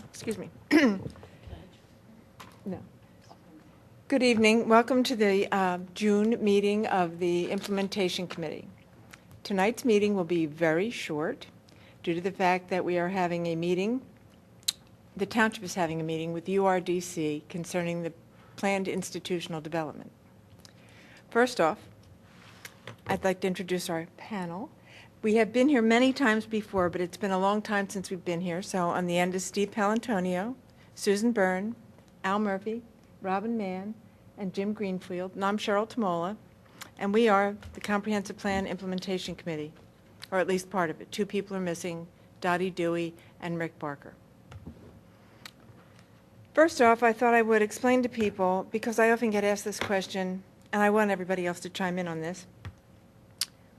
Excuse me. No. Good evening. Welcome to the June meeting of the Implementation Committee. Tonight's meeting will be very short due to the fact that we are having a meeting. The Township is having a meeting with URDC concerning the planned institutional development. First off, I'd like to introduce our panel. We have been here many times before, but it's been a long time since we've been here. So on the end is Steve Palantonio, Susan Byrne, Al Murphy, Robin Mann, and Jim Greenfield. And I'm Cheryl Tamola, and we are the Comprehensive Plan Implementation Committee, or at least part of it. Two people are missing, Dottie Dewey and Rick Barker. First off, I thought I would explain to people, because I often get asked this question, and I want everybody else to chime in on this,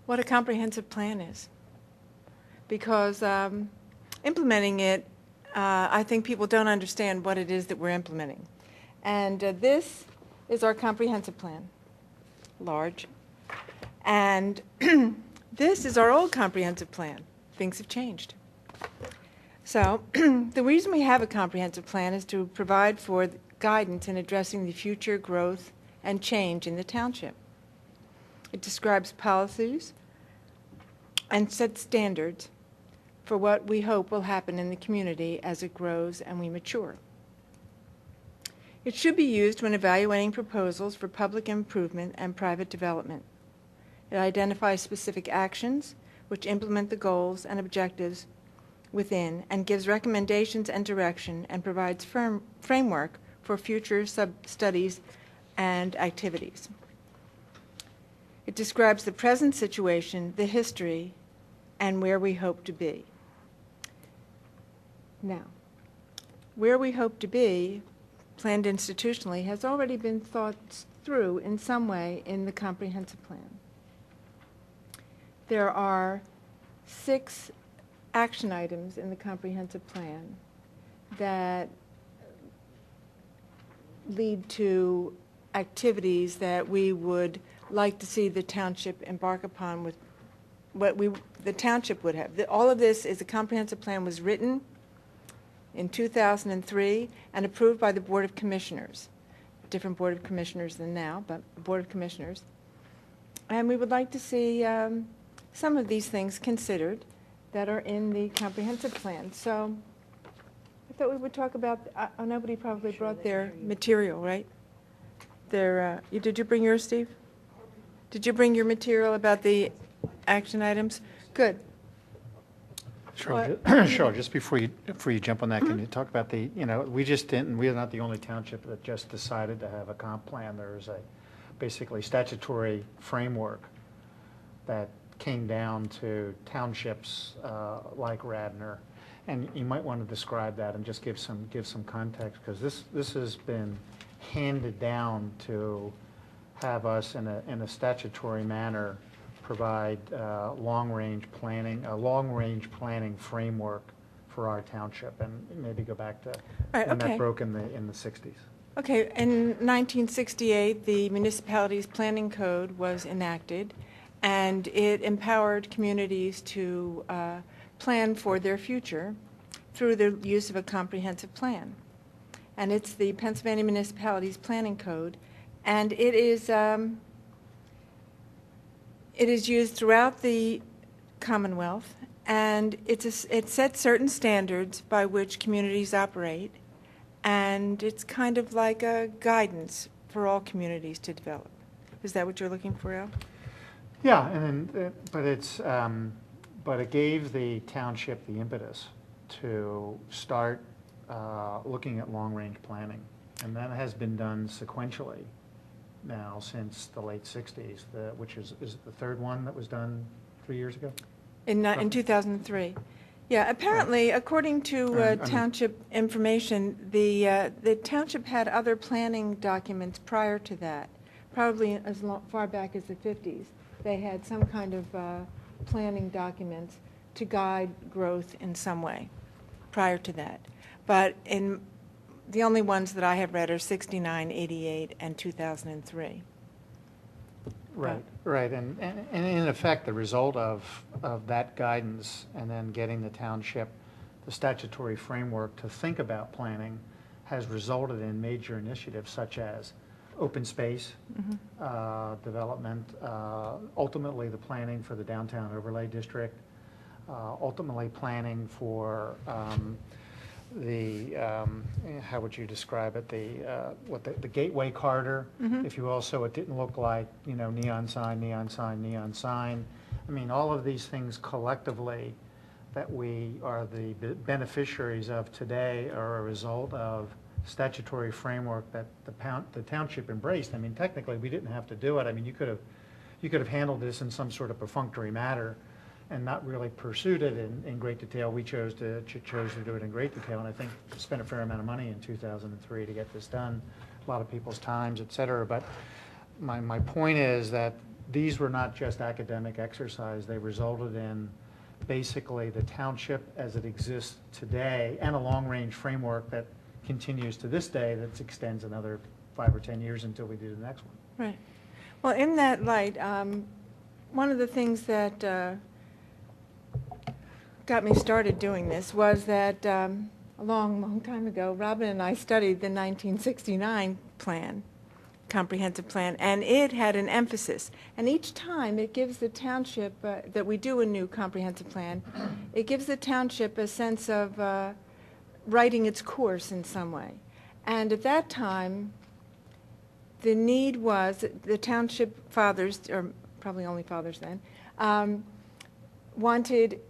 what a comprehensive plan is. Because implementing it, I think people don't understand what it is that we're implementing. And this is our comprehensive plan, large. And this is our old comprehensive plan. Things have changed. So the reason we have a comprehensive plan is to provide for guidance in addressing the future growth and change in the township. It describes policies and sets standards for what we hope will happen in the community as it grows and we mature. It should be used when evaluating proposals for public improvement and private development. It identifies specific actions which implement the goals and objectives within and gives recommendations and direction and provides framework for future sub-studies and activities. It describes the present situation, the history, and where we hope to be. Now, where we hope to be, planned institutionally, has already been thought through in some way in the comprehensive plan. There are 6 action items in the comprehensive plan that lead to activities that we would like to see the township embark upon with what the township would have. All of this is a comprehensive plan was written in 2003 and approved by the Board of Commissioners. Different Board of Commissioners than now, but Board of Commissioners. And we would like to see some of these things considered that are in the comprehensive plan. So I thought we would talk about, nobody probably brought their material, right? Did you bring yours, Steve? Did you bring your material about the action items? Good. Sure. Just before you jump on that, can you talk about we're not the only township that just decided to have a comp plan. There's basically statutory framework that came down to townships like Radnor, and you might want to describe that and just give some context, because this has been handed down to have us in a statutory manner provide long-range planning framework for our township, and maybe go back to when that broke in the 60s. Okay, in 1968, the Municipalities Planning Code was enacted, and it empowered communities to plan for their future through the use of a comprehensive plan. And it's the Pennsylvania Municipalities Planning Code, and it is used throughout the Commonwealth, and it sets certain standards by which communities operate, and it's kind of like a guidance for all communities to develop. Is that what you're looking for, Al? Yeah, but it gave the township the impetus to start looking at long-range planning, and that has been done sequentially now since the late 60s, which is the third one that was done 3 years ago? In 2003. Yeah, apparently, according to township information, the township had other planning documents prior to that, probably as far back as the 50s. They had some kind of planning documents to guide growth in some way prior to that. But the only ones that I have read are 69, 88, and 2003. Right, and in effect, the result of that guidance and then getting the township the statutory framework to think about planning has resulted in major initiatives such as open space development, ultimately the planning for the downtown overlay district, ultimately planning for how would you describe it, the gateway corridor, if you will, so it didn't look like, you know, neon sign, neon sign, neon sign. I mean, all of these things collectively that we are the beneficiaries of today are a result of statutory framework that the township embraced. I mean, technically, we didn't have to do it. I mean, you could have handled this in some sort of perfunctory matter and not really pursued it in great detail. We chose to do it in great detail, and I think spent a fair amount of money in 2003 to get this done, a lot of people's times, et cetera. But my point is that these were not just academic exercise. They resulted in basically the township as it exists today and a long-range framework that continues to this day that extends another 5 or 10 years until we do the next one. Right. Well, in that light, one of the things that got me started doing this was that a long time ago, Robin and I studied the 1969 plan, comprehensive plan, and it had an emphasis. And each time it gives the township, that we do a new comprehensive plan, it gives the township a sense of writing its course in some way. And at that time, the need was, the township fathers, or probably only fathers then, wanted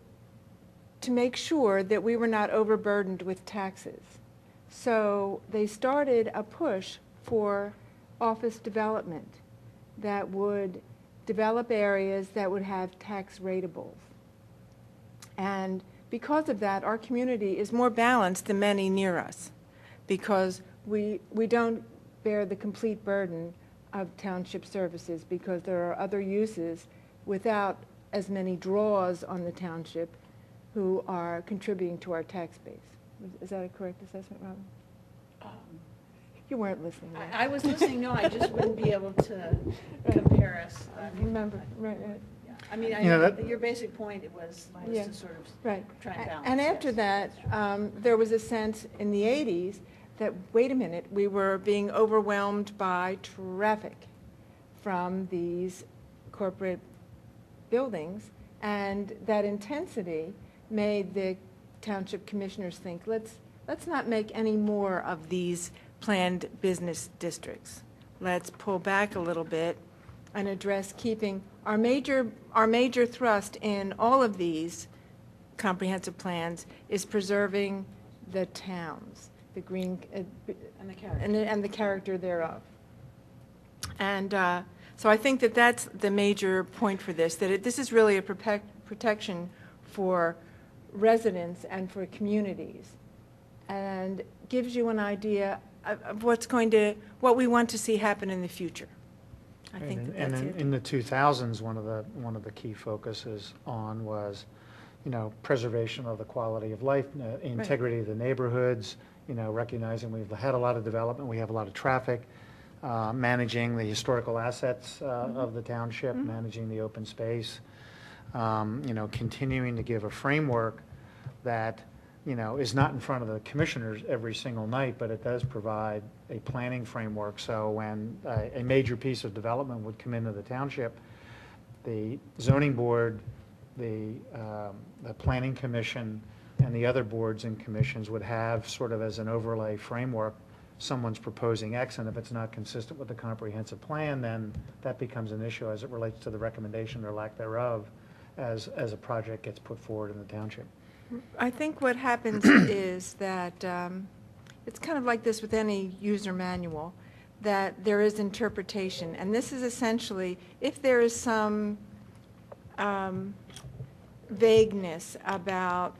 to make sure that we were not overburdened with taxes. So they started a push for office development that would develop areas that would have tax ratables. And because of that, our community is more balanced than many near us, because we don't bear the complete burden of township services, because there are other uses without as many draws on the township who are contributing to our tax base. Is that a correct assessment, Robin? You weren't listening, right? I was listening, no, I just wouldn't be able to compare us. Remember, right. Yeah. I mean, your basic point was Yeah. to sort of Right. try and balance. And after yes, that, that's true. there was a sense in the 80s that, wait a minute, we were being overwhelmed by traffic from these corporate buildings, and that intensity made the township commissioners think, let's not make any more of these planned business districts. Let's pull back a little bit and address keeping our major thrust in all of these comprehensive plans is preserving the towns, the green And the character. and the character thereof. And so I think that that's the major point for this, that this is really a protection for residents and for communities, and gives you an idea of what we want to see happen in the future. I think that's it. In the 2000s, one of the key focuses was, you know, preservation of the quality of life, integrity of the neighborhoods, you know, recognizing we've had a lot of development, we have a lot of traffic, managing the historical assets of the township, managing the open space, you know, continuing to give a framework that, you know, is not in front of the commissioners every single night, but it does provide a planning framework. So when a major piece of development would come into the township, the zoning board, the planning commission, and the other boards and commissions would have sort of as an overlay framework, someone's proposing X, and if it's not consistent with the comprehensive plan, then that becomes an issue as it relates to the recommendation or lack thereof as a project gets put forward in the township. I think what happens is that it's kind of like this with any user manual, that there is interpretation. And this is essentially, if there is some vagueness about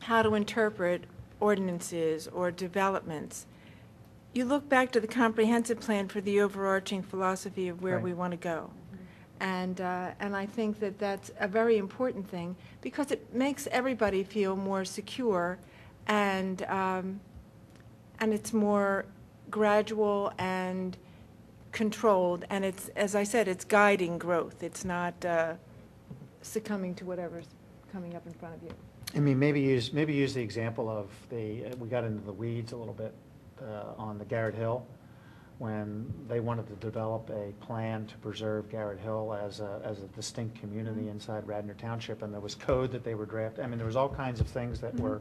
how to interpret ordinances or developments, you look back to the comprehensive plan for the overarching philosophy of where Right. we want to go. And I think that that's a very important thing, because it makes everybody feel more secure, and it's more gradual and controlled, and it's, as I said, it's guiding growth. It's not succumbing to whatever's coming up in front of you. I mean, maybe use the example of we got into the weeds a little bit on the Garrett Hill, when they wanted to develop a plan to preserve Garrett Hill as a distinct community inside Radnor Township, and there was code that they were drafting. I mean, there was all kinds of things that were,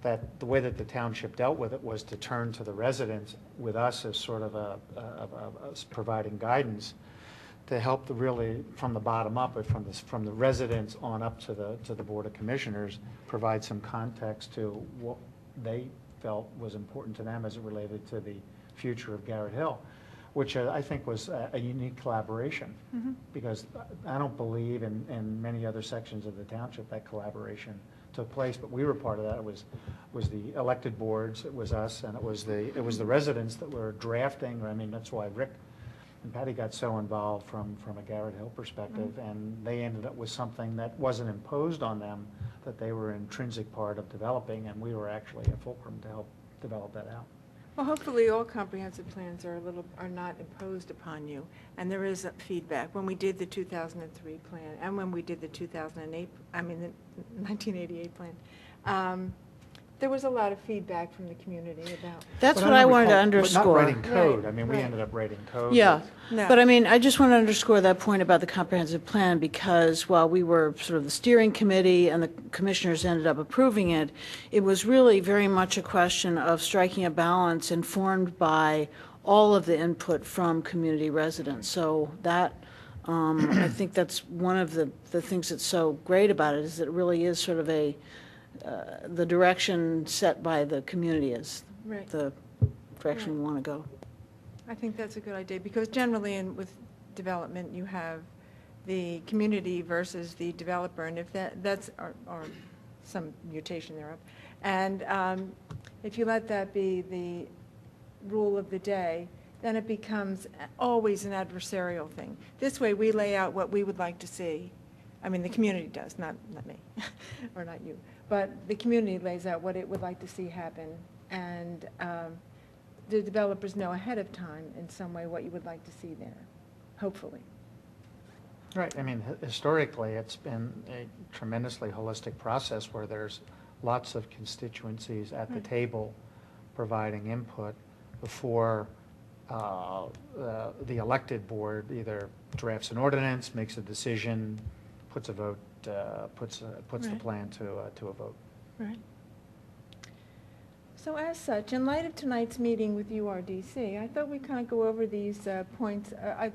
that the way that the township dealt with it was to turn to the residents with us as sort of providing guidance to help really from the bottom up, but from the residents on up to the Board of Commissioners, provide some context to what they felt was important to them as it related to the future of Garrett Hill, which I think was a unique collaboration, because I don't believe in many other sections of the township that collaboration took place, but we were part of that. It was the elected boards, it was us, and it was the residents that were drafting. I mean, that's why Rick and Patty got so involved from a Garrett Hill perspective, and they ended up with something that wasn't imposed on them, that they were an intrinsic part of developing, and we were actually a fulcrum to help develop that out. Well, hopefully all comprehensive plans are not imposed upon you, and there is feedback. When we did the 2003 plan, and when we did the 1988 plan, there was a lot of feedback from the community about. That's what I wanted to But underscore. not writing code. Right, I mean, we right. ended up writing code. Yeah, No. but I mean, I just want to underscore that point about the comprehensive plan, because while we were sort of the steering committee and the commissioners ended up approving it, it was really very much a question of striking a balance informed by all of the input from community residents. So that, I think that's one of the things that's so great about it, is that it really is sort of the direction set by the community is Right. the direction we want to go. I think that's a good idea, because generally with development, you have the community versus the developer, and if that's or some mutation thereof. And if you let that be the rule of the day, then it becomes always an adversarial thing. This way, we lay out what we would like to see. I mean, the community does, not me, or not you. But the community lays out what it would like to see happen, and the developers know ahead of time in some way what you would like to see there, hopefully. Right. I mean, historically, it's been a tremendously holistic process where there's lots of constituencies at the table providing input before the elected board either drafts an ordinance, makes a decision, puts a vote, puts the Right. plan to a vote. Right. So as such, in light of tonight's meeting with URDC, I thought we'd kind of go over these points. I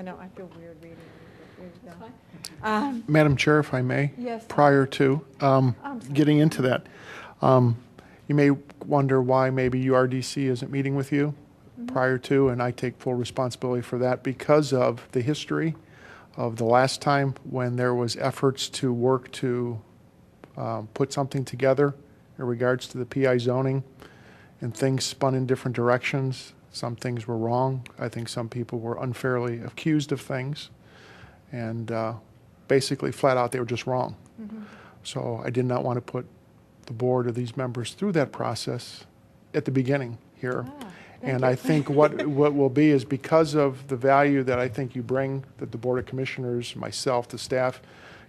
know, I feel weird reading. Madam Chair, if I may? Yes. Prior to sorry. getting into that, you may wonder why maybe URDC isn't meeting with you prior to, and I take full responsibility for that because of the history of the last time when there was efforts to work to put something together in regards to the PI zoning, and things spun in different directions. Some things were wrong. I think some people were unfairly accused of things, and basically flat out they were just wrong. So I did not want to put the board or these members through that process at the beginning here. And I think what will be is, because of the value that I think you bring, that the Board of Commissioners, myself, the staff,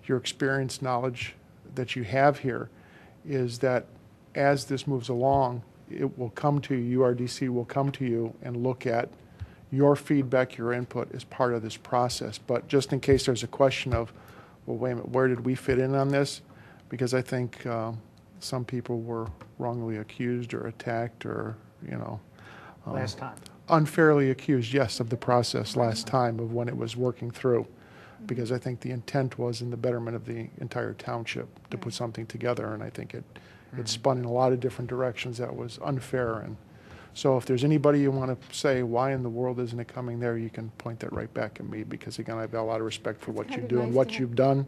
your experience, knowledge that you have here, is that as this moves along, it will come to you, URDC will come to you and look at your feedback, your input as part of this process. But just in case there's a question of, well, wait a minute, where did we fit in on this? Because I think some people were wrongly accused or attacked, or, you know, Last time. unfairly accused, yes, of the process last time of when it was working through. Because I think the intent was in the betterment of the entire township to put something together, and I think it spun in a lot of different directions that was unfair. And so if there's anybody you want to say, why in the world isn't it coming there, you can point that right back at me, because again, I've got a lot of respect for what you do and what you've done,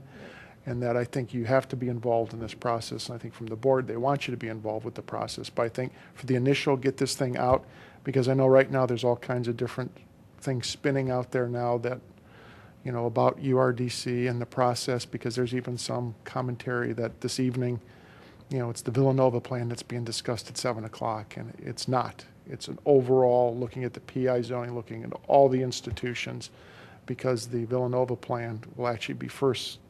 and that I think you have to be involved in this process. And I think from the board, they want you to be involved with the process. But I think for the initial, get this thing out, because I know right now there's all kinds of different things spinning out there now that, you know, about URDC and the process, because there's even some commentary that this evening, you know, it's the Villanova plan that's being discussed at 7 o'clock, and it's not. It's an overall looking at the PI zoning, looking at all the institutions, because the Villanova plan will actually be first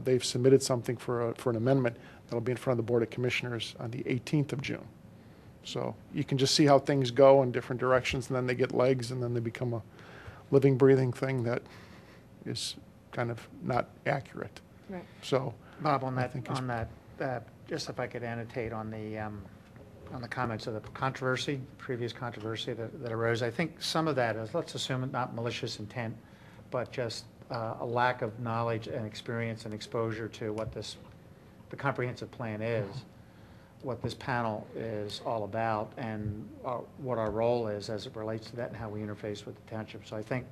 they've submitted something for an amendment that'll be in front of the Board of Commissioners on the 18th of June. So you can just see how things go in different directions, and then they get legs, and then they become a living, breathing thing that is kind of not accurate. Right. So, Bob, on I that, think it's- just if I could annotate on the comments of the controversy, previous controversy that arose, I think some of that is, let's assume not malicious intent, but just a lack of knowledge and experience and exposure to what the comprehensive plan is, what this panel is all about, and what our role is as it relates to that and how we interface with the township. So I think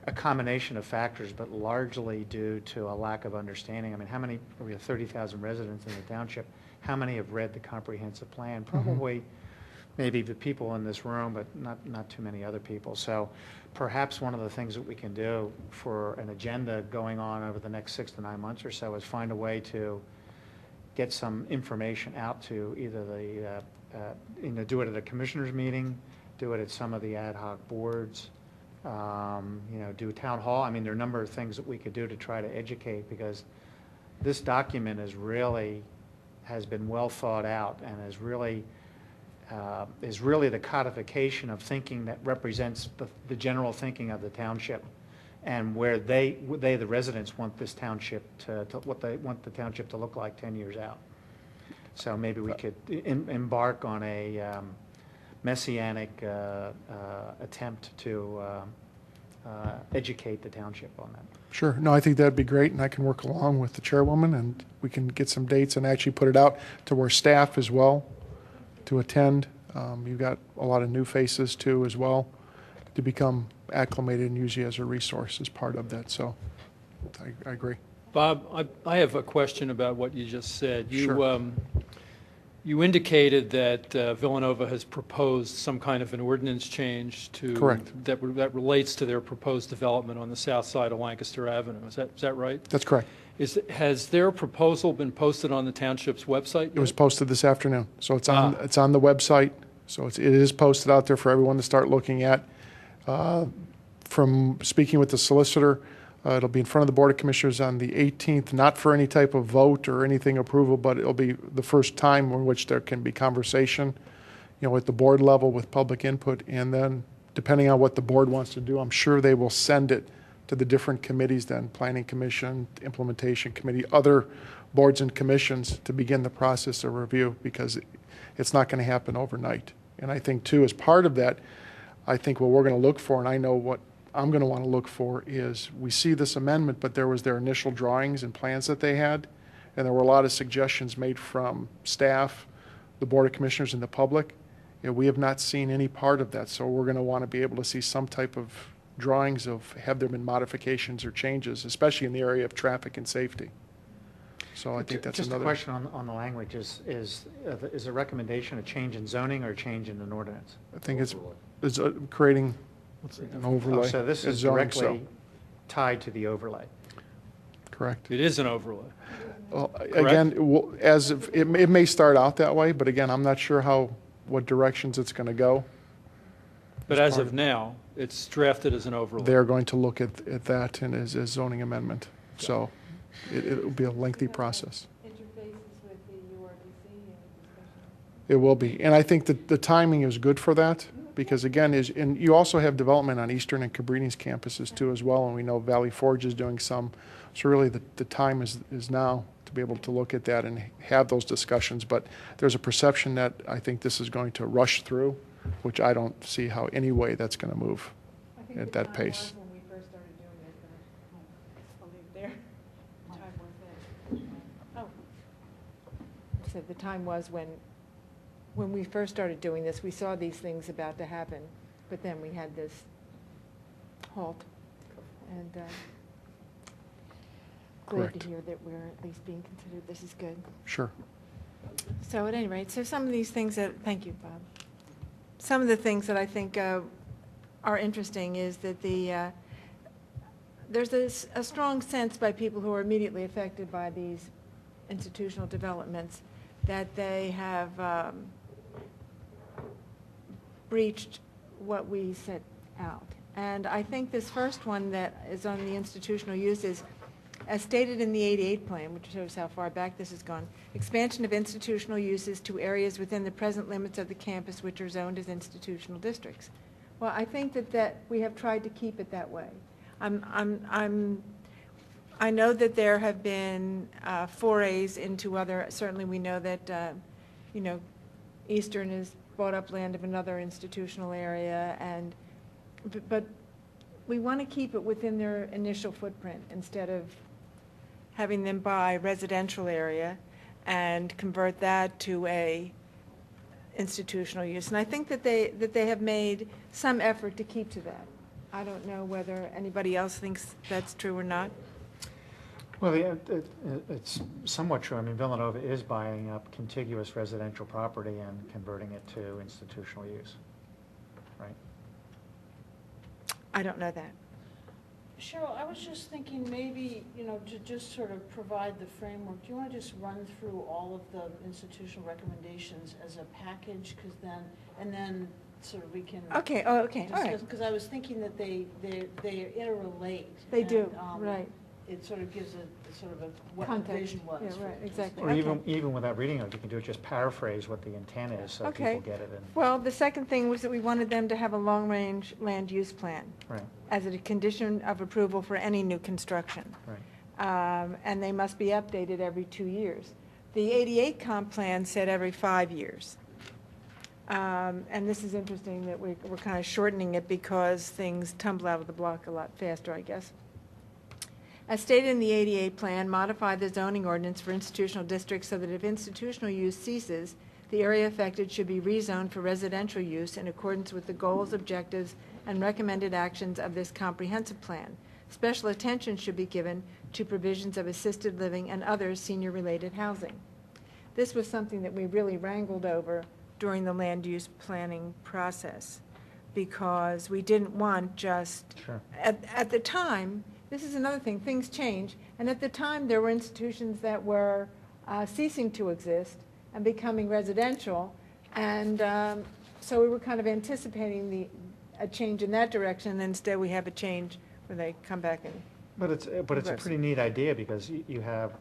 a combination of factors, but largely due to a lack of understanding. I mean, how many, we have 30,000 residents in the township, how many have read the comprehensive plan? Probably maybe the people in this room, but not too many other people. So perhaps one of the things that we can do for an agenda going on over the next 6 to 9 months or so is find a way to get some information out to either the, do it at a commissioners meeting, do it at some of the ad hoc boards, do a town hall. I mean, there are a number of things that we could do to try to educate, because this document has been well thought out and is really the codification of thinking that represents the general thinking of the township, and where they the residents want this township to what they want the township to look like 10 years out. So maybe we could embark on a messianic attempt to educate the township on that. sure. No, I think that'd be great, and I can work along with the chairwoman, and we can get some dates and actually put it out to our staff as well to attend. You've got a lot of new faces too as well to become acclimated and use you as a resource as part of that. So I agree. Bob, I have a question about what you just said. Sure. You indicated that Villanova has proposed some kind of an ordinance change to Correct. that relates to their proposed development on the south side of Lancaster Avenue. Is that right? That's correct. Has their proposal been posted on the township's website? It was posted this afternoon, so it's on Ah. it's on the website. So it is posted out there for everyone to start looking at. From speaking with the solicitor, it'll be in front of the Board of Commissioners on the 18th, not for any type of vote or anything approval, but it'll be the first time in which there can be conversation, at the board level with public input. And then, depending on what the board wants to do, I'm sure they will send it to the different committees then, Planning Commission, Implementation Committee, other boards and commissions to begin the process of review, because it's not going to happen overnight. And I think, too, as part of that, I think what we're going to look for, and I know what I'm going to want to look for, is we see this amendment, but there was their initial drawings and plans that they had, and there were a lot of suggestions made from staff, the Board of Commissioners, and the public. We have not seen any part of that, so we're going to want to be able to see some type of drawings of, have there been modifications or changes, especially in the area of traffic and safety. So I think that's Just another. a question on the language. Is a recommendation a change in zoning or a change in an ordinance? I think it's creating an overlay. Oh, so this as is zoning, so, directly tied to the overlay. correct. It is an overlay. Well, again, it may start out that way, but again, I'm not sure what directions it's going to go. But as of now, it's drafted as an overlay. They're going to look at that and as zoning amendment. So it'll be a lengthy process. Interfaces with the URDC discussion. It will be. And I think that the timing is good for that, because again, and you also have development on Eastern and Cabrini's campuses too as well, and we know Valley Forge is doing some. So really the time is now to be able to look at that and have those discussions. But there's a perception that I think this is going to rush through, which I don't see how any way that's going to move at that pace. When we first started doing it, but I'll leave it there. The time was then. Oh. So the time was when we first started doing this, we saw these things about to happen, but then we had this halt. And glad Correct. to hear that we're at least being considered. This is good. Sure. So at any rate, so some of these things that, thank you, Bob. Some of the things that I think are interesting is that there's a strong sense by people who are immediately affected by these institutional developments that they have breached what we set out. And I think this first one that is on the institutional use is As stated in the 88 plan, which shows how far back this has gone, expansion of institutional uses to areas within the present limits of the campus which are zoned as institutional districts. Well, I think that we have tried to keep it that way. I know that there have been forays into other, certainly we know that, you know, Eastern has bought up land of another institutional area, and, but we want to keep it within their initial footprint instead of having them buy residential area and convert that to a institutional use. And I think that they have made some effort to keep to that. I don't know whether anybody else thinks that's true or not. Well, it's somewhat true. I mean, Villanova is buying up contiguous residential property and converting it to institutional use, right? I don't know that. Cheryl, I was just thinking maybe, you know, to just sort of provide the framework, do you want to just run through all of the institutional recommendations as a package? Because then, and then sort of we can. Okay, oh, okay, all right. Because I was thinking that they interrelate. They and, do, right. It sort of gives a sort of a, what the Context. vision was. Yeah, right, for- exactly. Or Okay. even without reading it, you can do it, just paraphrase what the intent is so Okay. people get it. And Well, the second thing was that we wanted them to have a long-range land use plan right, as a condition of approval for any new construction. right. And they must be updated every 2 years. The 88 comp plan said every 5 years. And this is interesting that we're kind of shortening it because things tumble out of the block a lot faster, I guess. As stated in the 88 plan, modify the zoning ordinance for institutional districts so that if institutional use ceases, the area affected should be rezoned for residential use in accordance with the goals, objectives, and recommended actions of this comprehensive plan. Special attention should be given to provisions of assisted living and other senior-related housing. This was something that we really wrangled over during the land use planning process because we didn't want just, Sure. at the time, this is another thing, things change, and at the time there were institutions that were ceasing to exist and becoming residential, and so we were kind of anticipating a change in that direction, and instead we have a change where they come back and, But it's a pretty neat idea because you have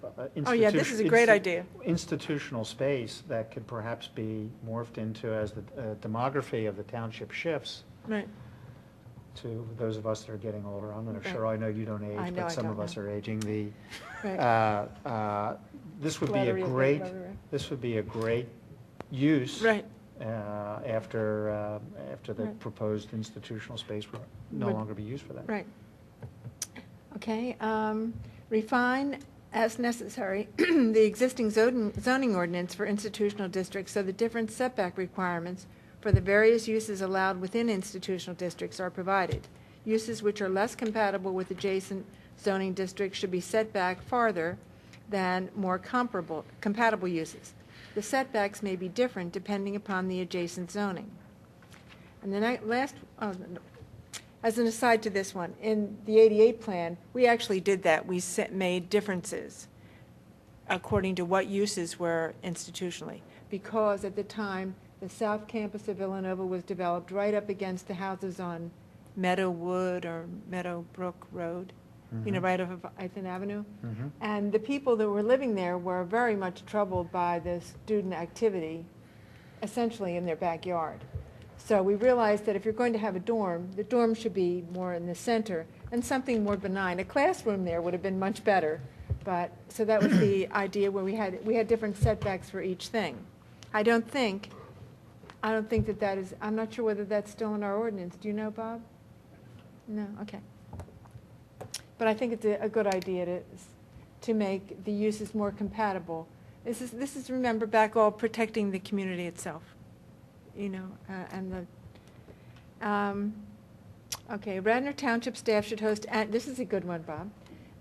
oh yeah, this is a great idea. institutional space that could perhaps be morphed into as the demography of the township shifts. Right. To those of us that are getting older, I'm not Right. sure, I know you don't I age, know, but I some don't of us know. are aging. Right. This would be a Flattery is great, right, right. this would be a great use. Right. After the Right. proposed institutional space would no Would- longer be used for that. Right. Okay, refine as necessary the existing zoning ordinance for institutional districts so the different setback requirements for the various uses allowed within institutional districts are provided. Uses which are less compatible with adjacent zoning districts should be set back farther than more compatible uses. The setbacks may be different depending upon the adjacent zoning. And then as an aside to this one, in the 88 plan, we actually did that. We made differences according to what uses were institutionally. Because at the time, the South Campus of Villanova was developed right up against the houses on Meadowwood or Meadowbrook Road, you know, right off of Ethan Avenue. Mhm. And the people that were living there were very much troubled by the student activity, essentially in their backyard. So we realized that if you're going to have a dorm, the dorm should be more in the center and something more benign. A classroom there would have been much better, but, so that was the idea where we had different setbacks for each thing. I don't think that is, I'm not sure whether that's still in our ordinance. Do you know, Bob? No, okay. But I think it's a good idea to make the uses more compatible. This is, remember, back all protecting the community itself, you know, and the, okay, Radnor Township staff should host, this is a good one, Bob.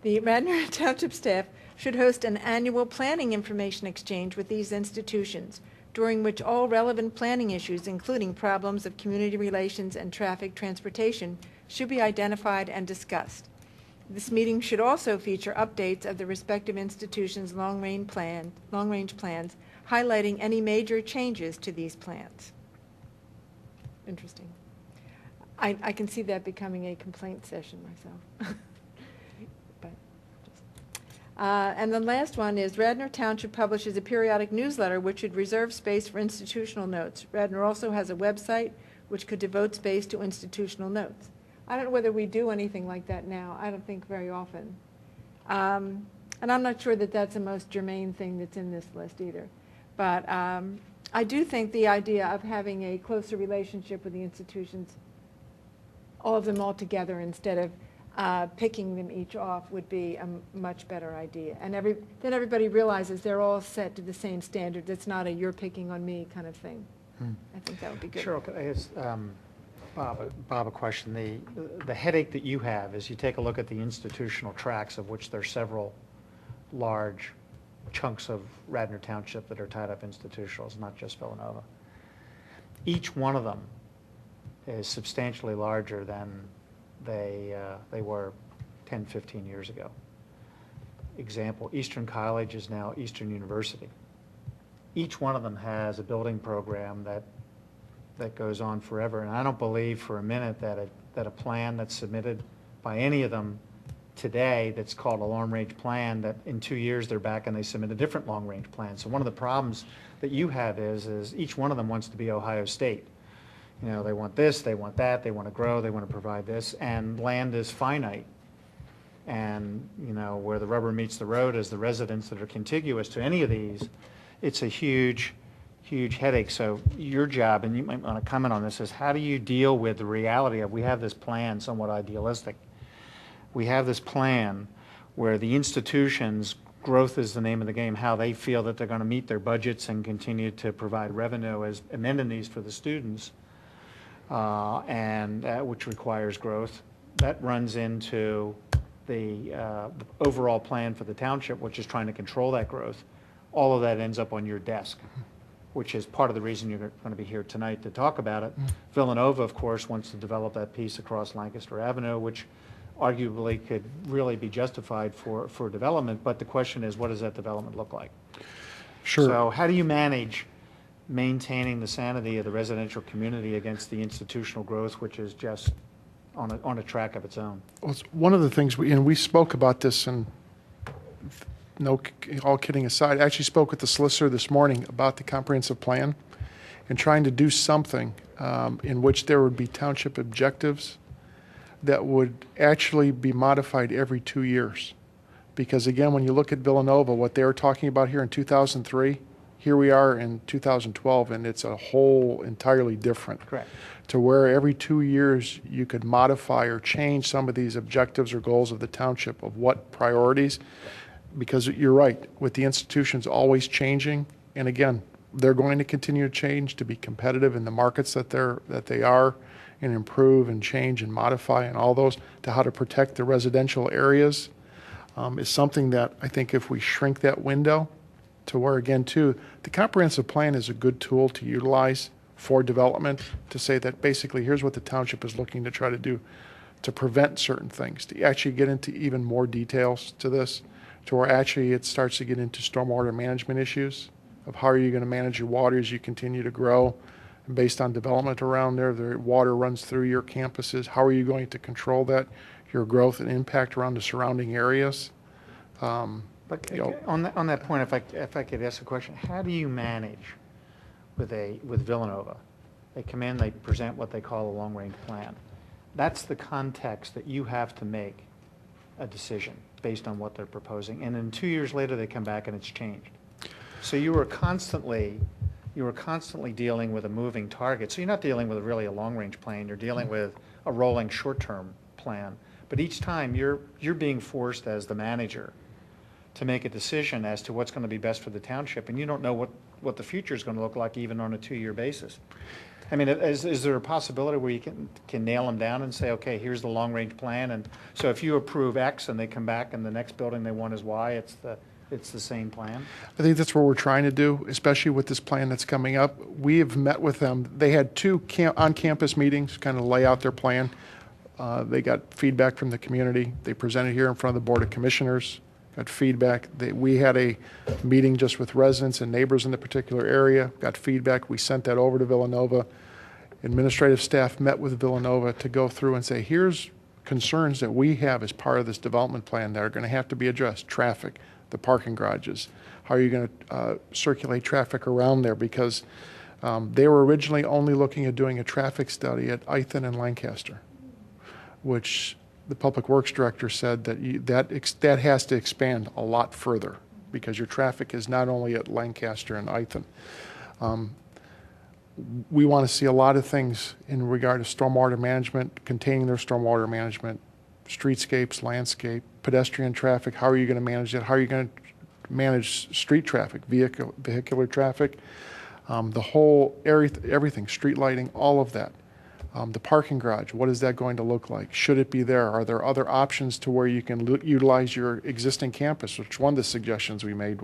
The Radnor Township staff should host an annual planning information exchange with these institutions, during which all relevant planning issues, including problems of community relations and traffic transportation, should be identified and discussed. This meeting should also feature updates of the respective institutions' long-range plans, highlighting any major changes to these plans. Interesting. I can see that becoming a complaint session myself. But And the last one is Radnor Township publishes a periodic newsletter which should reserve space for institutional notes. Radnor also has a website which could devote space to institutional notes. I don't know whether we do anything like that now. I don't think very often. And I'm not sure that that's the most germane thing that's in this list either. But I do think the idea of having a closer relationship with the institutions, all of them all together instead of picking them each off, would be a much better idea. And then everybody realizes they're all set to the same standards. It's not a you're picking on me kind of thing. I think that would be good. Sure. Could I ask Bob a question? The headache that you have is you take a look at the institutional tracks, of which there are several large chunks of Radnor Township that are tied up institutionals, not just Villanova. Each one of them is substantially larger than they were 10, 15 years ago. Example, Eastern College is now Eastern University. Each one of them has a building program that goes on forever, and I don't believe for a minute that a plan that's submitted by any of them today that's called a long-range plan, that in 2 years they're back and they submit a different long-range plan. So one of the problems that you have is each one of them wants to be Ohio State. You know, they want this, they want that, they want to grow, they want to provide this, and land is finite. And, you know, where the rubber meets the road is the residents that are contiguous to any of these. It's a huge, huge headache. So your job, and you might want to comment on this, is how do you deal with the reality of we have this plan, somewhat idealistic. We have this plan where the institutions, growth is the name of the game, how they feel that they're going to meet their budgets and continue to provide revenue as amenities for the students, which requires growth. That runs into the overall plan for the township, which is trying to control that growth. All of that ends up on your desk, which is part of the reason you're going to be here tonight to talk about it. Villanova, of course, wants to develop that piece across Lancaster Avenue, which arguably could really be justified for development, but the question is, what does that development look like? Sure. So how do you manage maintaining the sanity of the residential community against the institutional growth, which is just on a track of its own? Well, it's one of the things, we spoke about this, and all kidding aside, I actually spoke with the solicitor this morning about the comprehensive plan and trying to do something in which there would be township objectives that would actually be modified every 2 years. Because again, when you look at Villanova, what they were talking about here in 2003, here we are in 2012, and it's a whole entirely different. Correct. To where every 2 years you could modify or change some of these objectives or goals of the township of what priorities. Because you're right, with the institutions always changing, and again, they're going to continue to change to be competitive in the markets that they are, and improve and change and modify and all those, to how to protect the residential areas, is something that I think if we shrink that window to where, again, too, the comprehensive plan is a good tool to utilize for development, to say that basically here's what the township is looking to try to do to prevent certain things, to actually get into even more details to this, to where actually it starts to get into stormwater management issues of how are you going to manage your water as you continue to grow. And based on development around there, the water runs through your campuses. How are you going to control that, your growth and impact around the surrounding areas? But on that point, if I could ask a question, how do you manage with Villanova? They come in, they present what they call a long-range plan. That's the context that you have to make a decision based on what they're proposing. And then 2 years later, they come back and it's changed. So you were constantly dealing with a moving target. So you're not dealing with really a long-range plan. You're dealing with a rolling short-term plan. But each time you're being forced as the manager to make a decision as to what's going to be best for the township, and you don't know what the future is going to look like even on a 2-year basis. I mean, is there a possibility where you can nail them down and say, okay, here's the long-range plan, and so if you approve X and they come back and the next building they want is Y, it's the same plan? I think that's what we're trying to do, especially with this plan that's coming up. We have met with them. They had 2 on-campus meetings, kind of lay out their plan. They got feedback from the community. They presented here in front of the Board of Commissioners, got feedback. We had a meeting just with residents and neighbors in the particular area, got feedback. We sent that over to Villanova. Administrative staff met with Villanova to go through and say, here's concerns that we have as part of this development plan that are going to have to be addressed: traffic, the parking garages? How are you going to circulate traffic around there? Because they were originally only looking at doing a traffic study at Ithan and Lancaster, which the Public Works Director said that that has to expand a lot further because your traffic is not only at Lancaster and Ithan. We want to see a lot of things in regard to stormwater management, containing their stormwater management, streetscapes, landscape, pedestrian traffic. How are you going to manage that? How are you going to manage street traffic, vehicular traffic, the whole area, everything, street lighting, all of that. The parking garage, what is that going to look like? Should it be there? Are there other options to where you can utilize your existing campus? Which one of the suggestions we made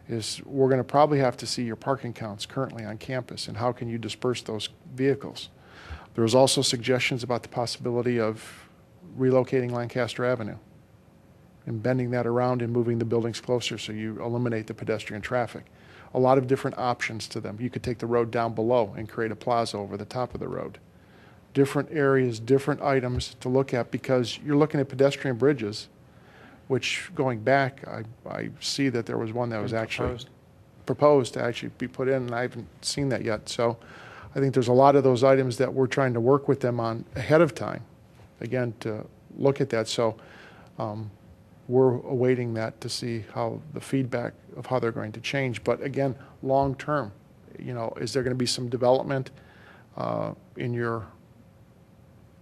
is we're going to probably have to see your parking counts currently on campus and how can you disperse those vehicles. There was also suggestions about the possibility of relocating Lancaster Avenue and bending that around and moving the buildings closer so you eliminate the pedestrian traffic. A lot of different options to them. You could take the road down below and create a plaza over the top of the road. Different areas, different items to look at because you're looking at pedestrian bridges, which going back, I see that there was one that was actually proposed to actually be put in, and I haven't seen that yet. So I think there's a lot of those items that we're trying to work with them on ahead of time, again, to look at that. So we're awaiting that to see how the feedback of how they're going to change. But again, long term, is there going to be some development in your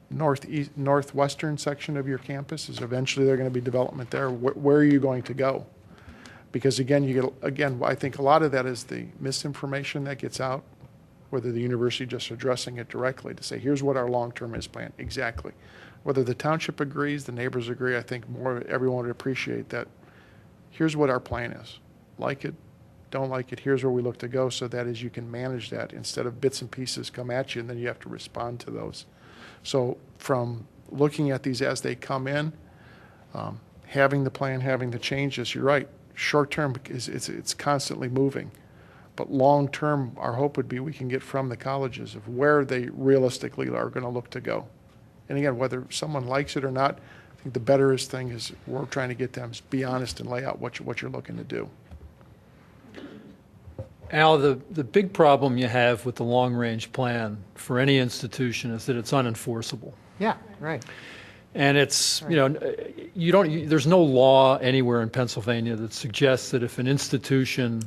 northwestern section of your campus? Is eventually there going to be development there? Where are you going to go? Because again, I think a lot of that is the misinformation that gets out, whether the university just addressing it directly to say, here's what our long-term is planned. Exactly. Whether the township agrees, the neighbors agree, I think everyone would appreciate that. Here's what our plan is. Like it, don't like it, here's where we look to go, so that is you can manage that instead of bits and pieces come at you and then you have to respond to those. So from looking at these as they come in, having the plan, having the changes, you're right. Short term, it's constantly moving. But long term, our hope would be we can get from the colleges of where they realistically are going to look to go. And again, whether someone likes it or not, I think the better thing is we're trying to get them to be honest and lay out what you're looking to do. Al, the big problem you have with the long-range plan for any institution is that it's unenforceable. Yeah, right. And it's, there's no law anywhere in Pennsylvania that suggests that if an institution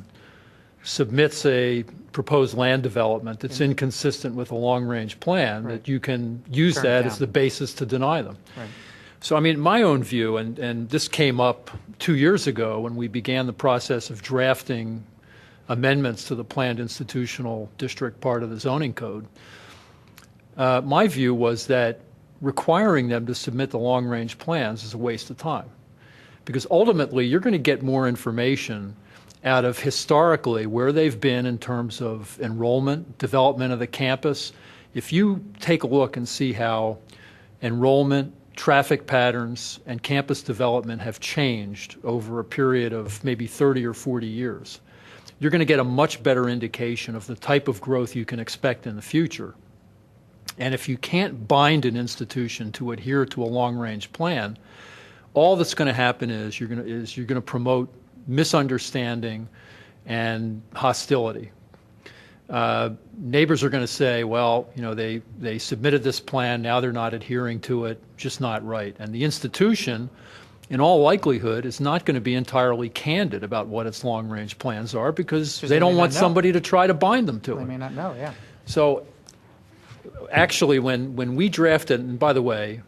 submits a proposed land development that's inconsistent with a long-range plan, that you can use that as the basis to deny them. Right. So, I mean, my own view, and this came up 2 years ago when we began the process of drafting amendments to the planned institutional district part of the zoning code, my view was that requiring them to submit the long-range plans is a waste of time. Because ultimately, you're going to get more information out of historically where they've been in terms of enrollment, development of the campus. If you take a look and see how enrollment, traffic patterns, and campus development have changed over a period of maybe 30 or 40 years, you're going to get a much better indication of the type of growth you can expect in the future. And if you can't bind an institution to adhere to a long-range plan, all that's going to happen is you're going to promote misunderstanding and hostility. Neighbors are going to say, well, they submitted this plan, now they're not adhering to it, just not right. And the institution, in all likelihood, is not going to be entirely candid about what its long-range plans are because they don't want somebody to try to bind them to it. They may not know, yeah. So actually, when we drafted, and by the way,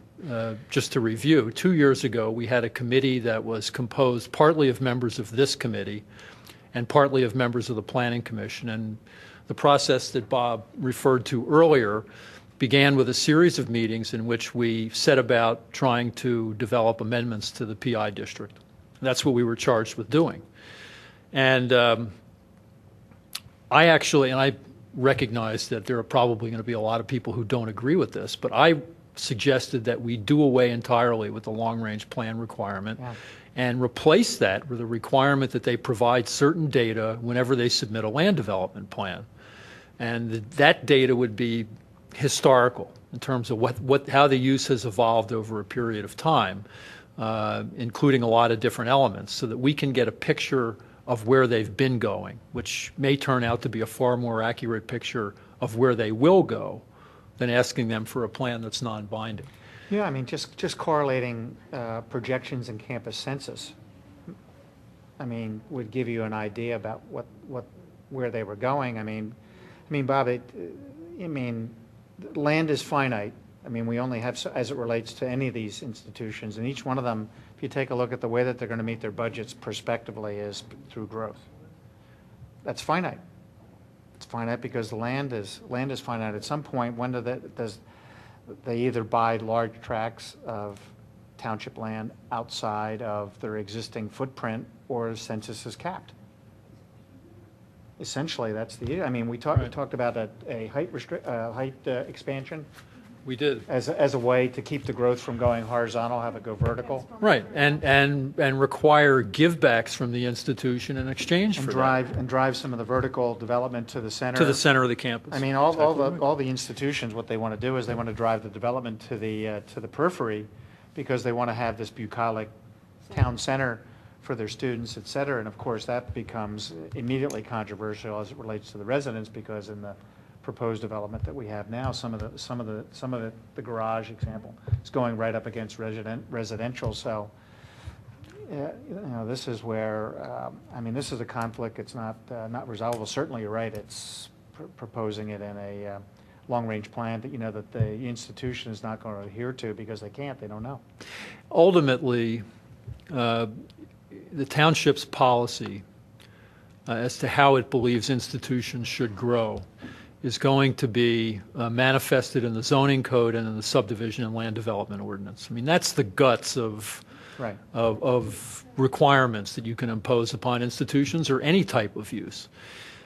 just to review, 2 years ago we had a committee that was composed partly of members of this committee and partly of members of the Planning Commission. And the process that Bob referred to earlier began with a series of meetings in which we set about trying to develop amendments to the PI district. That's what we were charged with doing. And I recognize that there are probably going to be a lot of people who don't agree with this, but I suggested that we do away entirely with the long-range plan requirement and replace that with a requirement that they provide certain data whenever they submit a land development plan. And that data would be historical in terms of how the use has evolved over a period of time. including a lot of different elements, so that we can get a picture of where they've been going, which may turn out to be a far more accurate picture of where they will go than asking them for a plan that's non-binding. Yeah, I mean, just correlating projections and campus census, I mean, would give you an idea about where they were going. I mean, Bob, land is finite. I mean, we only have, as it relates to any of these institutions, and each one of them, if you take a look at the way that they're going to meet their budgets prospectively, is through growth. That's finite. It's finite because the land is finite. At some point, when does they either buy large tracts of township land outside of their existing footprint, or the census is capped. Essentially, that's the, I mean, we talked about a height expansion We did. as a way to keep the growth from going horizontal, have it go vertical, Right, and require givebacks from the institution in exchange for that. and drive some of the vertical development to the center. To the center of the campus. I mean, all the institutions, what they want to do is they want to drive the development to the periphery, because they want to have this bucolic town center for their students, et cetera. And of course, that becomes immediately controversial as it relates to the residents, because in the proposed development that we have now, some of the garage example is going right up against residential. So, this is where, I mean, this is a conflict. It's not resolvable. Certainly, you're right. It's proposing it in a long-range plan that, that the institution is not going to adhere to because they can't. They don't know. Ultimately, the township's policy as to how it believes institutions should grow is going to be manifested in the zoning code and in the subdivision and land development ordinance. I mean, that's the guts of Right. of requirements that you can impose upon institutions or any type of use.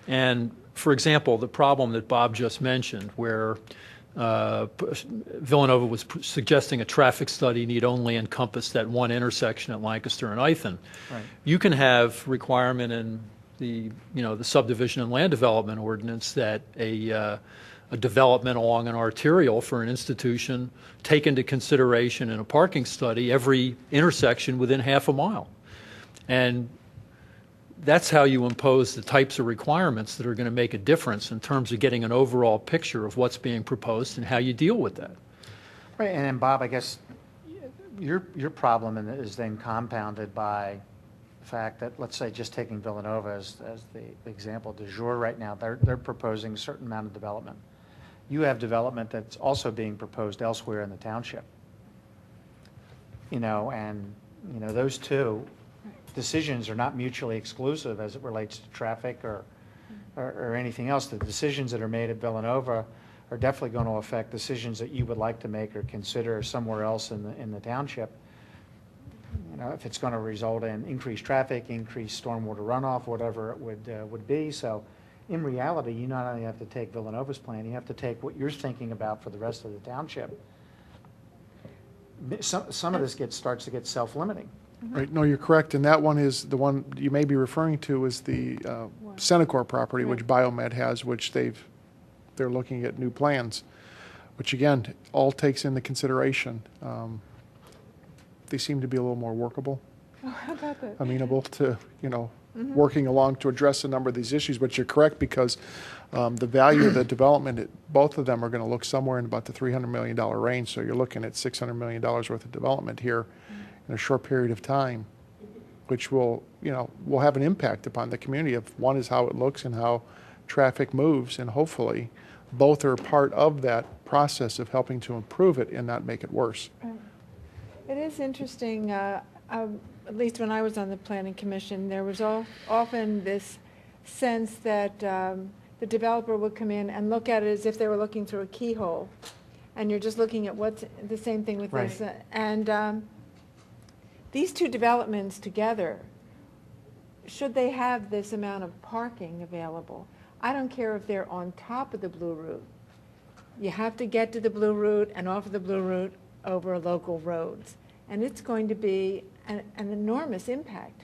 And for example, the problem that Bob just mentioned, where Villanova was suggesting a traffic study need only encompass that one intersection at Lancaster and Ithan. Right. You can have requirement in the subdivision and land development ordinance that a development along an arterial for an institution take into consideration in a parking study every intersection within half a mile. And that's how you impose the types of requirements that are going to make a difference in terms of getting an overall picture of what's being proposed and how you deal with that. Right, and then Bob, I guess your problem is then compounded by the fact that, let's say, just taking Villanova as the example du jour right now, they're proposing a certain amount of development. You have development that's also being proposed elsewhere in the township. And those two decisions are not mutually exclusive as it relates to traffic or anything else. The decisions that are made at Villanova are definitely going to affect decisions that you would like to make or consider somewhere else in the township. If it's going to result in increased traffic, increased stormwater runoff, whatever it would be. So in reality, you not only have to take Villanova's plan, you have to take what you're thinking about for the rest of the township. Some of this starts to get self-limiting. Right, no, you're correct, and that one is the one you may be referring to is the Centacor property, which Biomed has, which they're looking at new plans, which again, all takes into consideration. They seem to be a little more workable, How about that? amenable to, working along to address a number of these issues, but you're correct because the value of the development, both of them are going to look somewhere in about the $300 million range, so you're looking at $600 million worth of development here in a short period of time, which will have an impact upon the community. One is how it looks and how traffic moves, and hopefully both are part of that process of helping to improve it and not make it worse. Right. It is interesting, at least when I was on the Planning Commission, there was often this sense that the developer would come in and look at it as if they were looking through a keyhole, and you're just looking at what's the same thing with Right. this. And these two developments together, should they have this amount of parking available, I don't care if they're on top of the Blue Route. You have to get to the Blue Route and off of the Blue Route over local roads. And it's going to be an enormous impact.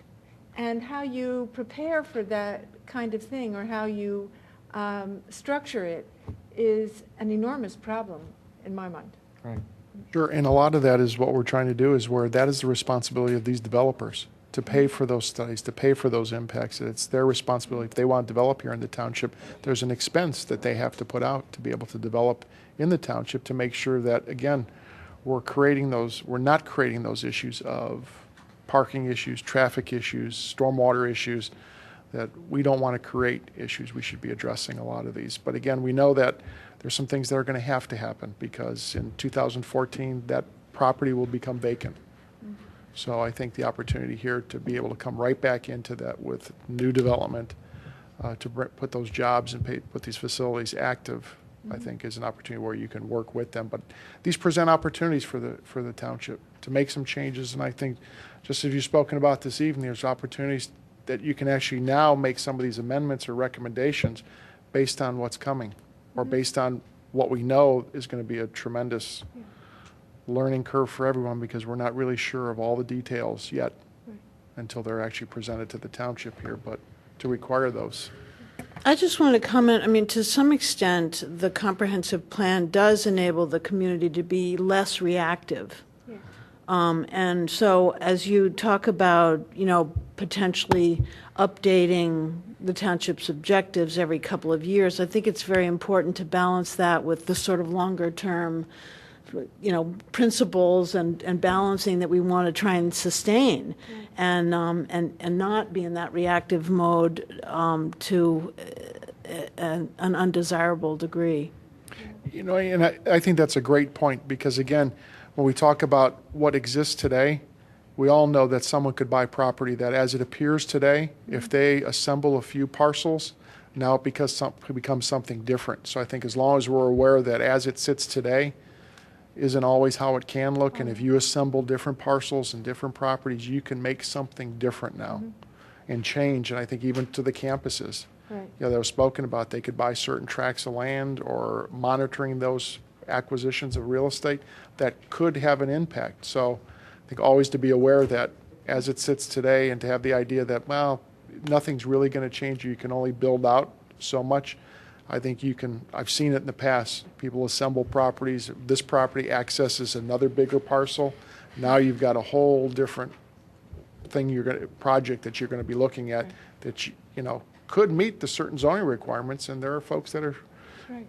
And how you prepare for that kind of thing, or how you structure it, is an enormous problem in my mind. Right. Sure, and a lot of that is what we're trying to do is where that is the responsibility of these developers to pay for those studies, to pay for those impacts. It's their responsibility. If they want to develop here in the township, there's an expense that they have to put out to be able to develop in the township to make sure that, again, we're not creating those issues of parking issues, traffic issues, stormwater issues, that we don't want to create issues. We should be addressing a lot of these. But again, we know that there's some things that are going to have to happen because in 2014, that property will become vacant. So I think the opportunity here to be able to come right back into that with new development, to put those jobs and put these facilities active, I think is an opportunity where you can work with them. But these present opportunities for the township to make some changes. And I think, just as you've spoken about this evening, there's opportunities that you can actually now make some of these amendments or recommendations based on what's coming or based on what we know is going to be a tremendous learning curve for everyone because we're not really sure of all the details yet until they're actually presented to the township here, but to require those. I just want to comment, I mean, to some extent, the comprehensive plan does enable the community to be less reactive. Yeah. And so as you talk about, potentially updating the township's objectives every couple of years, I think it's very important to balance that with the sort of longer term principles and balancing that we want to try and sustain, and not be in that reactive mode to an undesirable degree. And I think that's a great point because again, when we talk about what exists today, we all know that someone could buy property that as it appears today, if they assemble a few parcels, now it becomes something different. So I think as long as we're aware that as it sits today, isn't always how it can look, and if you assemble different parcels and different properties, you can make something different now and change, and I think even to the campuses. Right. That was spoken about, they could buy certain tracts of land or monitoring those acquisitions of real estate that could have an impact. So I think always to be aware that as it sits today and to have the idea that, well, nothing's really going to change, you can only build out so much. I think I've seen it in the past. People assemble properties. This property accesses another bigger parcel. Now you've got a whole different project that you're going to be looking at that, could meet the certain zoning requirements. And there are folks that are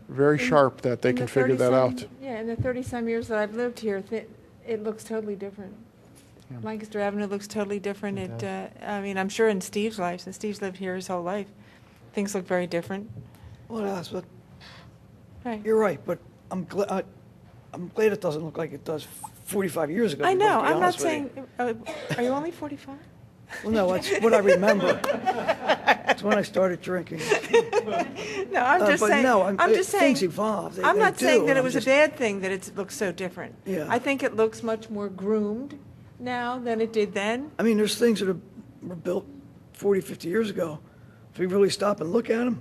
very sharp that they can figure that out. Yeah, in the 30-some years that I've lived here, it looks totally different. Yeah. Lancaster Avenue looks totally different. It does. I'm sure in Steve's life, since Steve's lived here his whole life, things look very different. Well, that's what, Right. you're right, but I'm glad it doesn't look like it does 45 years ago. I to be know, I'm not honest with saying, are you only 45? you. Well, no, that's what I remember. It's when I started drinking. No, I'm just But saying, no, I'm just saying. things evolve. I'm They not do, saying that and it I'm was just- a bad thing that it looks so different. Yeah. I think it looks much more groomed now than it did then. I mean, there's things that were built 40, 50 years ago. If we really stop and look at them,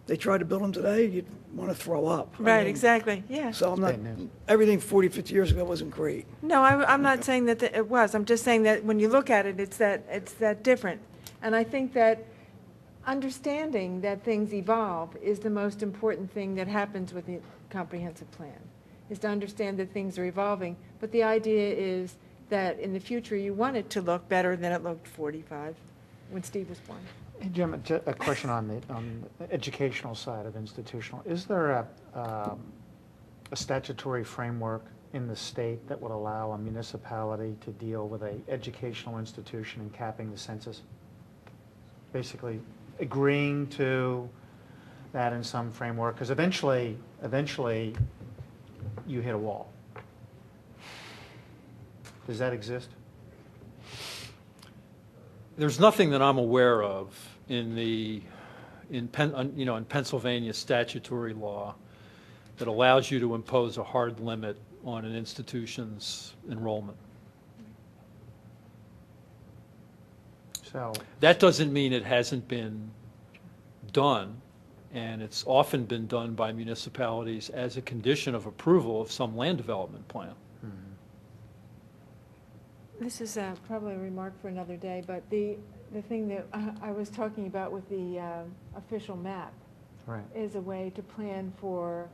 they tried to build them today, you'd want to throw up. I Right, mean, exactly, yeah. So I'm not, Bad news. everything 40, 50 years ago wasn't great. No, I'm not saying that it was. I'm just saying that when you look at it, it's that different. And I think that understanding that things evolve is the most important thing that happens with the comprehensive plan, is to understand that things are evolving. But the idea is that in the future, you want it to look better than it looked 45 when Steve was born. Hey, Jim, a question on the educational side of institutional. Is there a statutory framework in the state that would allow a municipality to deal with an educational institution and capping the census? Basically agreeing to that in some framework, because eventually you hit a wall. Does that exist? There's nothing that I'm aware of in Pennsylvania statutory law that allows you to impose a hard limit on an institution's enrollment. So, That doesn't mean it hasn't been done, and it's often been done by municipalities as a condition of approval of some land development plan. This is probably a remark for another day, but the thing that I was talking about with the official map right. is a way to plan for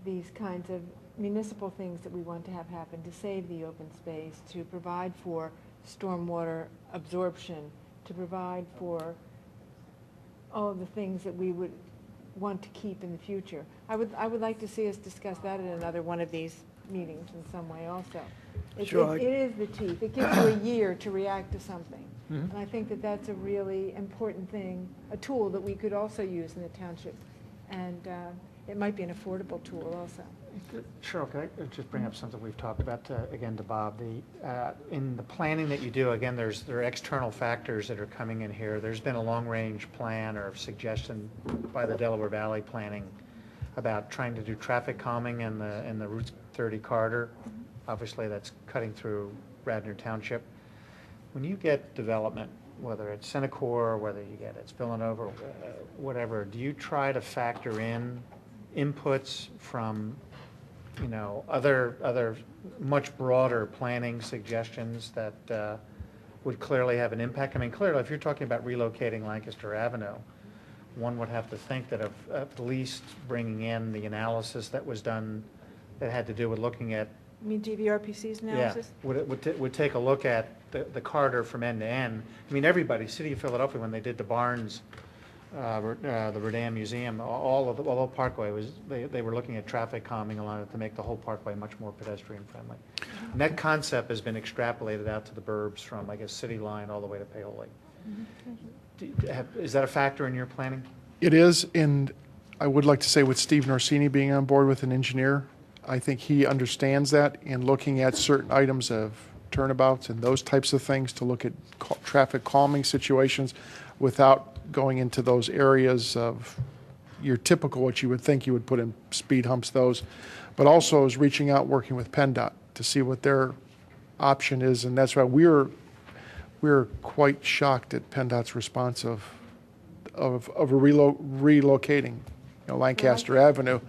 these kinds of municipal things that we want to have happen, to save the open space, to provide for stormwater absorption, to provide for all of the things that we would want to keep in the future. I would like to see us discuss that in another one of these meetings in some way also. Sure. It is the teeth. It gives you a year to react to something. And I think that that's a really important thing, a tool that we could also use in the township. And it might be an affordable tool also. Cheryl, can I just bring up something we've talked about again to Bob? In the planning that you do, again, there are external factors that are coming in here. There's been a long-range plan or suggestion by the Delaware Valley Planning about trying to do traffic calming in the Route 30 corridor. Obviously, that's cutting through Radnor Township. When you get development, whether it's Centacor, whether you get it's Villanova, whatever, do you try to factor in inputs from, you know, other much broader planning suggestions that would clearly have an impact? I mean, clearly, if you're talking about relocating Lancaster Avenue, one would have to think that of at least bringing in the analysis that was done that had to do with looking at, You mean DVRPC's analysis? yeah, would take a look at the corridor from end to end. I mean, everybody, City of Philadelphia, when they did the Barnes, the Redan Museum, all the Parkway was, they were looking at traffic calming along it to make the whole Parkway much more pedestrian friendly. And that concept has been extrapolated out to the burbs from, I guess, City Line all the way to Paoli. Is that a factor in your planning? It is, and I would like to say with Steve Norsini being on board with an engineer, I think he understands that in looking at certain items of turnabouts and those types of things to look at traffic calming situations without going into those areas of your typical, what you would think you would put in speed humps, those, but also is reaching out, working with PennDOT to see what their option is, and that's why we're quite shocked at PennDOT's response of relocating, Lancaster Avenue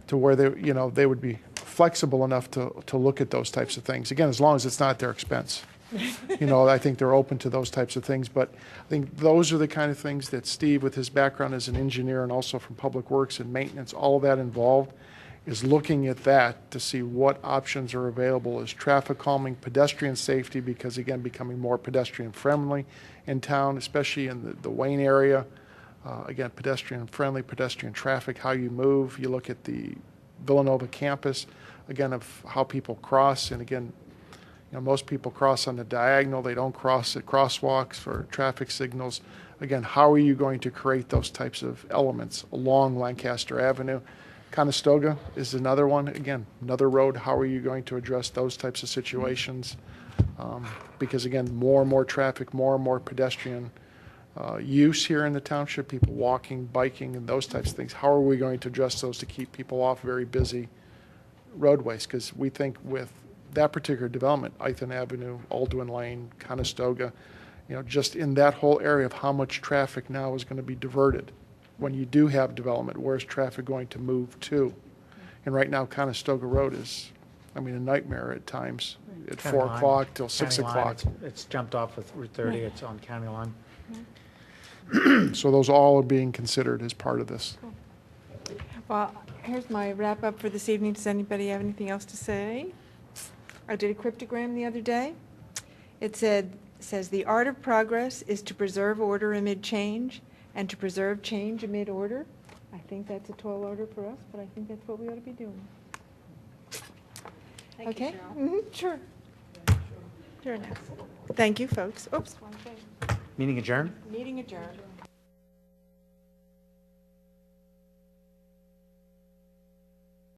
to where they would be flexible enough to look at those types of things. Again, as long as it's not at their expense. I think they're open to those types of things, but I think those are the kind of things that Steve, with his background as an engineer and also from Public Works and maintenance, all of that involved, is looking at that to see what options are available as traffic calming, pedestrian safety, because again, becoming more pedestrian friendly in town, especially in the Wayne area. Again, pedestrian friendly, pedestrian traffic, how you move. You look at the Villanova campus, again, of how people cross, and again, most people cross on the diagonal. They don't cross at crosswalks for traffic signals. Again, how are you going to create those types of elements along Lancaster Avenue? Conestoga is another one. Again, another road. How are you going to address those types of situations? Because again, more and more traffic, more and more pedestrian use here in the township, people walking, biking, and those types of things. How are we going to address those to keep people off very busy roadways? Because we think with that particular development, Ithan Avenue, Aldwin Lane, Conestoga, just in that whole area of how much traffic now is going to be diverted when you do have development. Where's traffic going to move to? And right now, Conestoga Road is, a nightmare at times at 4 o'clock till 6 o'clock. It's jumped off with Route 30. It's on County Line. So those all are being considered as part of this. Well, here's my wrap up for this evening. Does anybody have anything else to say? I did a cryptogram the other day. It says the art of progress is to preserve order amid change and to preserve change amid order. I think that's a tall order for us, but I think that's what we ought to be doing. Thank you, Okay? Cheryl. Sure. Sure enough. Thank you, folks. Oops, one thing. Meeting adjourned? Meeting adjourned.